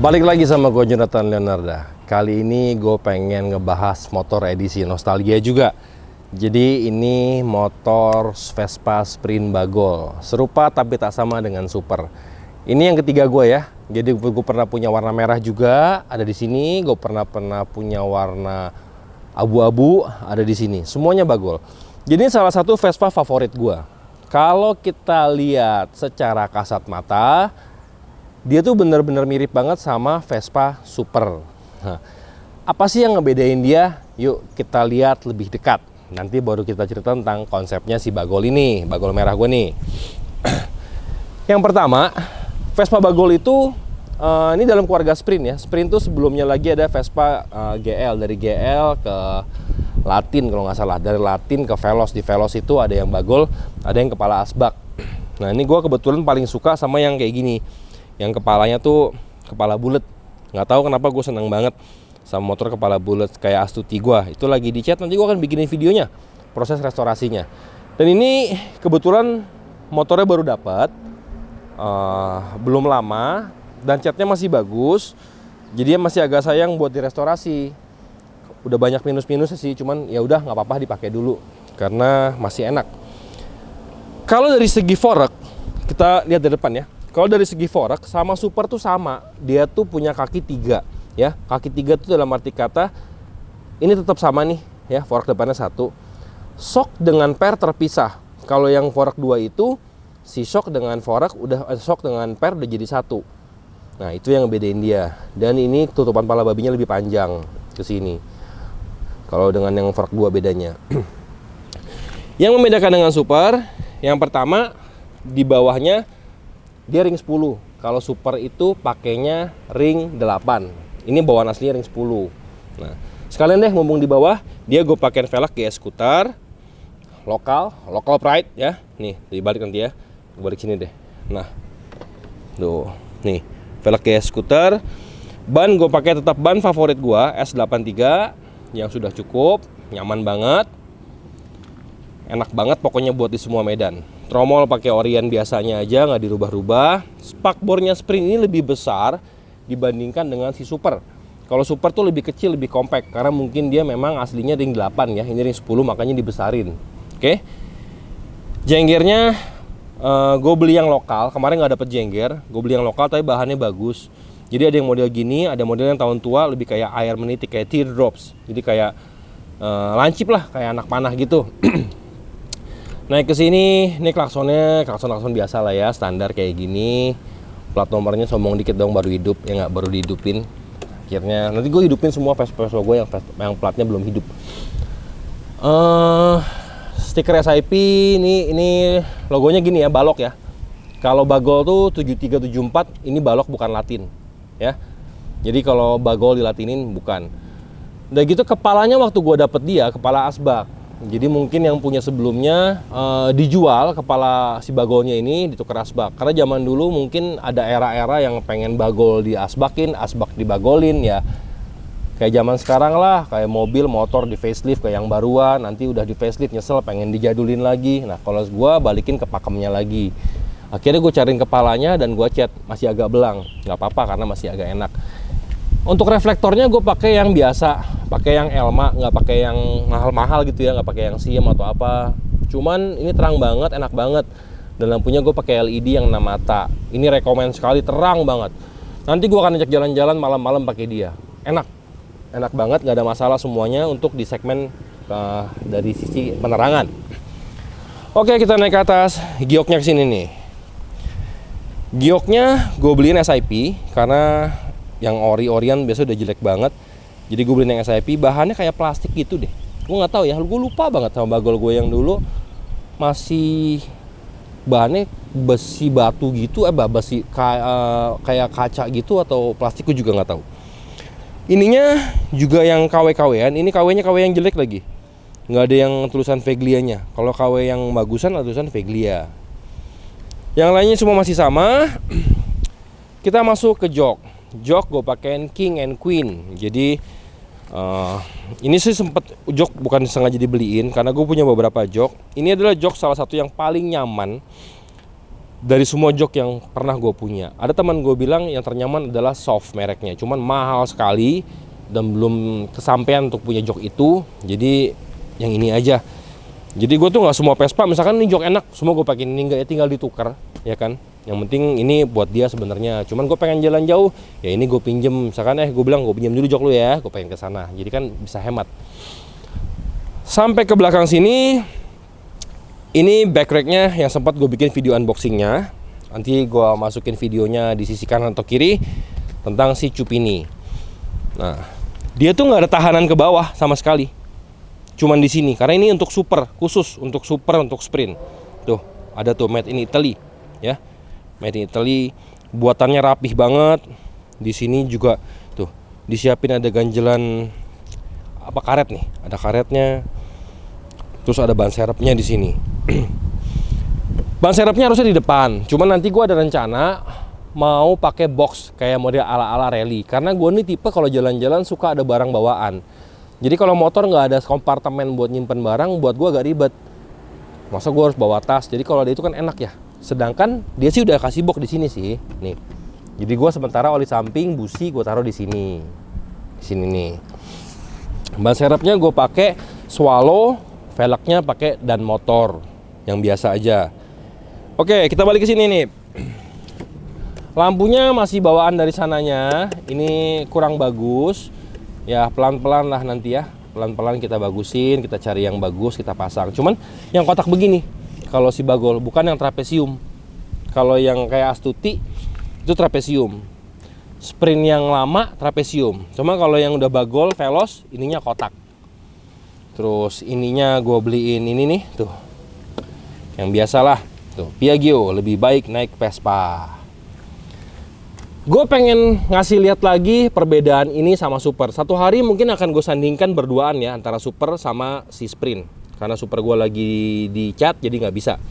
Balik lagi sama gue Jonathan Leonarda. Kali ini gue pengen ngebahas motor edisi nostalgia juga. Jadi ini motor Vespa Sprint Bagol. Serupa tapi tak sama dengan Super. Ini yang ketiga gue ya. Jadi gue pernah punya warna merah juga, ada di sini. Gue pernah punya warna abu-abu, ada di sini. Semuanya Bagol. Jadi ini salah satu Vespa favorit gue. Kalau kita lihat secara kasat mata, dia tuh bener-bener mirip banget sama Vespa Super. Nah, apa sih yang ngebedain dia? Yuk kita lihat lebih dekat. Nanti baru kita cerita tentang konsepnya si Bagol ini, Bagol merah gue nih. Yang pertama, Vespa Bagol itu ini dalam keluarga Sprint ya. Sprint tuh sebelumnya lagi ada Vespa GL, dari GL ke Latin kalau nggak salah. Dari Latin ke Veloz, di Veloz itu ada yang Bagol, ada yang kepala asbak. Nah ini gue kebetulan paling suka sama yang kayak gini. Yang kepalanya tuh kepala bulat. Nggak tahu kenapa gue seneng banget sama motor kepala bulat kayak Astuti gue. Itu lagi dicat, nanti gue akan bikinin videonya, proses restorasinya. Dan ini kebetulan motornya baru dapat, belum lama, dan catnya masih bagus. Jadi masih agak sayang buat direstorasi. Udah banyak minus-minusnya sih, cuman ya udah nggak apa-apa dipakai dulu karena masih enak. Kalau dari segi fork, kita lihat dari depan ya. Kalau dari segi fork sama Super tuh sama, dia tuh punya kaki 3 ya. Kaki 3 tuh dalam arti kata ini tetap sama nih ya, fork depannya 1. Shock dengan per terpisah. Kalau yang fork 2 itu si shock dengan fork shock dengan per udah jadi 1. Nah, itu yang ngebedain dia. Dan ini tutupan pala babinya lebih panjang ke sini. Kalau dengan yang fork 2 bedanya. Yang membedakan dengan Super, yang pertama di bawahnya dia ring 10. Kalau Super itu pakainya ring 8. Ini bawaan aslinya ring 10. Nah, sekalian deh ngomong di bawah, dia gue pakein velg GS Scooter lokal Pride ya. Nih, dibalik nanti ya. Balik sini deh. Nah. Tuh, nih, velg GS Scooter. Ban gue pakai tetap ban favorit gue S83 yang sudah cukup, nyaman banget. Enak banget pokoknya buat di semua medan. Tromol pakai Orion biasanya aja, nggak dirubah-rubah. Spakbornya Sprint ini lebih besar dibandingkan dengan si Super. Kalau Super tuh lebih kecil, lebih compact karena mungkin dia memang aslinya ring 8 ya, ini ring 10 makanya dibesarin. Oke. Jenggernya gue beli yang lokal, kemarin nggak dapet jengger. Gue beli yang lokal tapi bahannya bagus. Jadi ada yang model gini, ada model yang tahun tua lebih kayak air menitik, kayak teardrops. Jadi kayak lancip lah, kayak anak panah gitu. Naik ke sini, ini klakson biasa lah ya, standar kayak gini. Plat nomornya sombong dikit dong, baru hidup ya, nggak baru dihidupin. Akhirnya nanti gue hidupin semua Vespa gue yang platnya belum hidup. Stiker SIP ini logonya gini ya, balok ya. Kalau Bagol tuh 7374, ini balok bukan Latin ya. Jadi kalau Bagol dilatinin bukan. Udah gitu kepalanya waktu gue dapet dia kepala asbak. Jadi mungkin yang punya sebelumnya dijual kepala si Bagolnya ini ditukar asbak. Karena zaman dulu mungkin ada era-era yang pengen Bagol diasbakin, asbak dibagolin ya. Kayak zaman sekarang lah, kayak mobil, motor di facelift kayak yang baruan, nanti udah di facelift nyesel pengen dijadulin lagi. Nah kalau gue balikin ke pakemnya lagi. Akhirnya gue cariin kepalanya dan gue cat, masih agak belang. Nggak apa-apa karena masih agak enak. Untuk reflektornya gue pakai yang biasa, pakai yang Elma, nggak pakai yang mahal-mahal gitu ya, nggak pakai yang Siem atau apa. Cuman ini terang banget, enak banget. Dan lampunya gue pakai LED yang 6 mata. Ini rekomen sekali, terang banget. Nanti gue akan ajak jalan-jalan malam-malam pakai dia. Enak banget, nggak ada masalah semuanya untuk di segmen dari sisi penerangan. Oke, kita naik ke atas. Gioknya kesini nih. Gioknya gue beliin SIP karena yang Orion biasa udah jelek banget. Jadi gue beliin yang SIP, bahannya kayak plastik gitu deh. Gue nggak tahu ya, gue lupa banget sama Bagol gue yang dulu. Masih bahannya besi batu gitu, besi kayak kaca gitu atau plastik, gue juga nggak tahu. Ininya juga yang KW-KW-an, ini KW-nya KW yang jelek lagi. Nggak ada yang tulisan Veglia-nya. Kalau KW yang bagusan ada tulisan Veglia. Yang lainnya semua masih sama. Kita masuk ke jok. Jok gue pakein King and Queen. Jadi ini sih sempet jok bukan sengaja dibeliin karena gue punya beberapa jok. Ini adalah jok salah satu yang paling nyaman dari semua jok yang pernah gue punya. Ada teman gue bilang yang ternyaman adalah Soft mereknya, cuman mahal sekali dan belum kesampaian untuk punya jok itu. Jadi yang ini aja. Jadi gue tuh nggak semua Vespa, misalkan ini jok enak, semua gue pakai ini, enggak ya tinggal ditukar, ya kan. Yang penting ini buat dia sebenarnya. Cuman gue pengen jalan jauh, ya ini gue pinjem. Misalkan gue bilang gue pinjem dulu jok lu ya, gue pengen ke sana. Jadi kan bisa hemat. Sampai ke belakang sini, ini back racknya yang sempat gue bikin video unboxingnya. Nanti gue masukin videonya di sisi kanan atau kiri tentang si cup ini. Nah, dia tuh nggak ada tahanan ke bawah sama sekali. Cuman di sini, karena ini untuk super, khusus untuk super, untuk sprint. Tuh, ada tuh made in Italy, ya. Made in Italy, buatannya rapih banget. Di sini juga tuh disiapin ada ganjelan apa karet nih, ada karetnya. Terus ada ban serepnya di sini. Ban serepnya harusnya di depan. Cuman nanti gue ada rencana mau pakai box kayak model ala-ala rally. Karena gue nih tipe kalau jalan-jalan suka ada barang bawaan. Jadi kalau motor nggak ada kompartemen buat nyimpen barang, buat gue agak ribet. Masa gue harus bawa tas? Jadi kalau ada itu kan enak ya. Sedangkan dia sih udah kasih box di sini sih, nih. Jadi gue sementara oli samping, busi gue taruh di sini nih. Ban serepnya gue pakai Swallow, velgnya pakai dan motor yang biasa aja. Oke, kita balik ke sini nih. Lampunya masih bawaan dari sananya. Ini kurang bagus. Ya pelan-pelan lah nanti ya. Pelan-pelan kita bagusin, kita cari yang bagus, kita pasang. Cuman yang kotak begini, kalau si Bagol, bukan yang trapesium. Kalau yang kayak Astuti, itu trapesium. Sprint yang lama, trapesium. Cuma kalau yang udah Bagol, Veloz, ininya kotak. Terus ininya gue beliin ini nih, tuh. Yang biasalah, tuh, Piaggio, lebih baik naik Vespa. Gue pengen ngasih lihat lagi perbedaan ini sama Super. Satu hari mungkin akan gue sandingkan berduaan ya, antara Super sama si Sprint. Karena Super gue lagi di cat, jadi nggak bisa.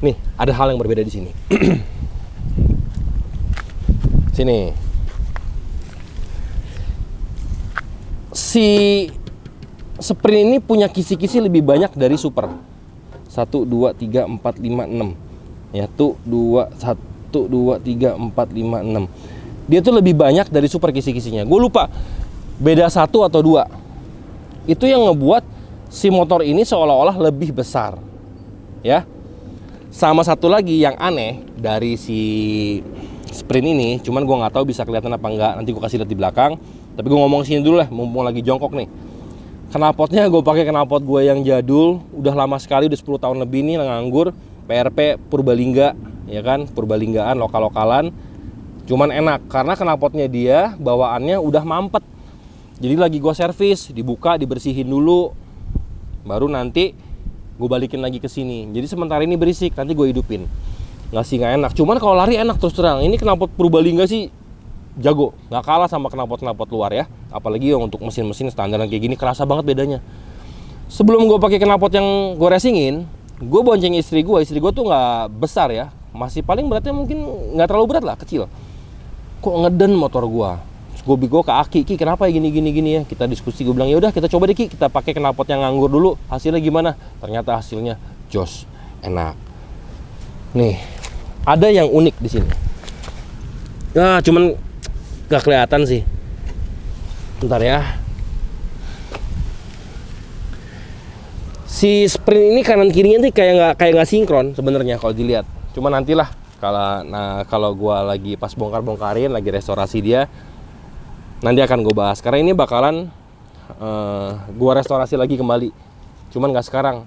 Nih, ada hal yang berbeda di sini. Sini. Si Sprint ini punya kisi-kisi lebih banyak dari Super. 1, 2, 3, 4, 5, 6. Ya, tuh 2, 1. 1, 2, 3, 4, 5, 6. Dia tuh lebih banyak dari Super kisi-kisinya. Gue lupa beda 1 atau 2. Itu yang ngebuat si motor ini seolah-olah lebih besar. Ya. Sama satu lagi yang aneh dari si Sprint ini, cuman gue nggak tahu bisa kelihatan apa enggak. Nanti gue kasih lihat di belakang. Tapi gue ngomong sini dulu lah, mumpung lagi jongkok nih. Knalpotnya gue pakai knalpot gue yang jadul, udah lama sekali, udah 10 tahun lebih nih nganggur. PRP Purbalingga, ya kan, Purbalinggaan, lokal-lokalan. Cuman enak karena knalpotnya dia bawaannya udah mampet. Jadi lagi gue servis, dibuka, dibersihin dulu, baru nanti gue balikin lagi ke sini. Jadi sementara ini berisik, nanti gue hidupin. Nggak enak. Cuman kalau lari enak terus terang. Ini knalpot Purbalingga sih jago, nggak kalah sama knalpot luar ya. Apalagi yang untuk mesin-mesin standar kayak gini, kerasa banget bedanya. Sebelum gue pakai knalpot yang gue racingin, gue bonceng istri gue tuh nggak besar ya, masih paling beratnya mungkin nggak terlalu berat lah, kecil. Kok ngeden motor gue? Gue ke Aki, Ki kenapa ya gini ya? Kita diskusi, gue bilang ya udah kita coba deh Ki, kita pakai knalpot yang nganggur dulu, hasilnya gimana? Ternyata hasilnya jos, enak. Nih, ada yang unik di sini. Nah, cuman nggak kelihatan sih. Bentar ya. Si Sprint ini kanan kirinya tuh kayak nggak sinkron sebenarnya kalau dilihat. Cuma nantilah kalau gua lagi pas bongkarin, lagi restorasi dia, nanti akan gue bahas. Karena ini bakalan gua restorasi lagi kembali. Cuman nggak sekarang,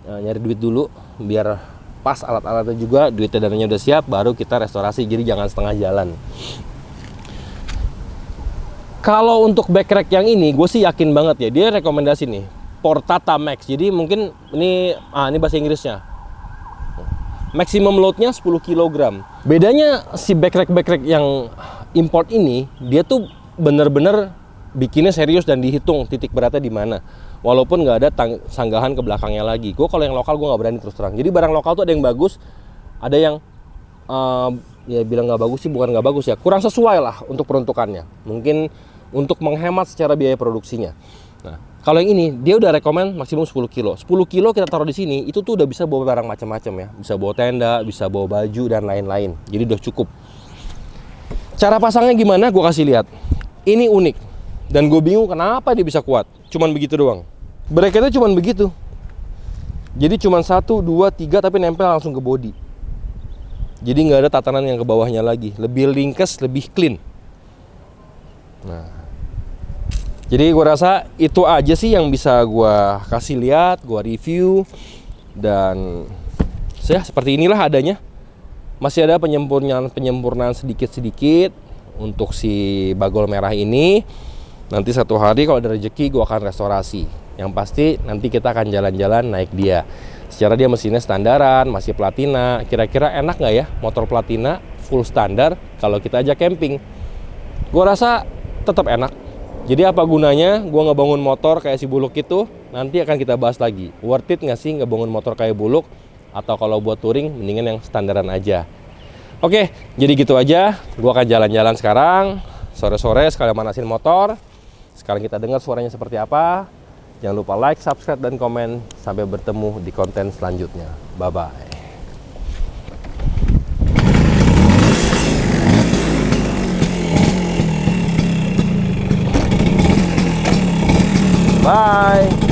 nyari duit dulu biar pas alat-alatnya juga, duitnya dananya udah siap, baru kita restorasi. Jadi jangan setengah jalan. Kalau untuk backrack yang ini, gue sih yakin banget ya, dia rekomendasi nih Portata Max. Jadi mungkin ini bahasa Inggrisnya. Maximum loadnya 10 kg. Bedanya si backrack yang import ini, dia tuh bener-bener bikinnya serius dan dihitung titik beratnya di mana. Walaupun nggak ada sanggahan ke belakangnya lagi. Gue kalau yang lokal gue nggak berani terus terang. Jadi barang lokal tuh ada yang bagus, ada yang ya bilang nggak bagus sih, bukan nggak bagus ya, kurang sesuai lah untuk peruntukannya. Mungkin untuk menghemat secara biaya produksinya. Nah, kalau yang ini dia udah rekomend maksimum 10 kilo. 10 kilo kita taruh di sini, itu tuh udah bisa bawa barang macam-macam ya. Bisa bawa tenda, bisa bawa baju dan lain-lain. Jadi udah cukup. Cara pasangnya gimana? Gue kasih lihat. Ini unik. Dan gue bingung kenapa dia bisa kuat. Cuman begitu doang. Bracketnya cuman begitu. Jadi cuman 1, 2, 3 tapi nempel langsung ke bodi. Jadi nggak ada tatanan yang ke bawahnya lagi. Lebih ringkes, lebih clean. Nah, jadi gue rasa itu aja sih yang bisa gue kasih lihat, gue review. Dan ya seperti inilah adanya. Masih ada penyempurnaan sedikit-sedikit untuk si bagol merah ini. Nanti satu hari kalau ada rezeki gue akan restorasi. Yang pasti nanti kita akan jalan-jalan naik dia. Secara dia mesinnya standaran, masih platina. Kira-kira enak nggak ya motor platina full standar kalau kita ajak camping? Gue rasa tetap enak. Jadi apa gunanya gue ngebangun motor kayak si Buluk itu? Nanti akan kita bahas lagi. Worth it nggak sih ngebangun motor kayak Buluk? Atau kalau buat touring mendingan yang standaran aja. Oke, jadi gitu aja. Gue akan jalan-jalan sekarang. Sore-sore sekalian manasin motor. Sekarang kita dengar suaranya seperti apa. Jangan lupa like, subscribe, dan komen. Sampai bertemu di konten selanjutnya. Bye-bye. Bye.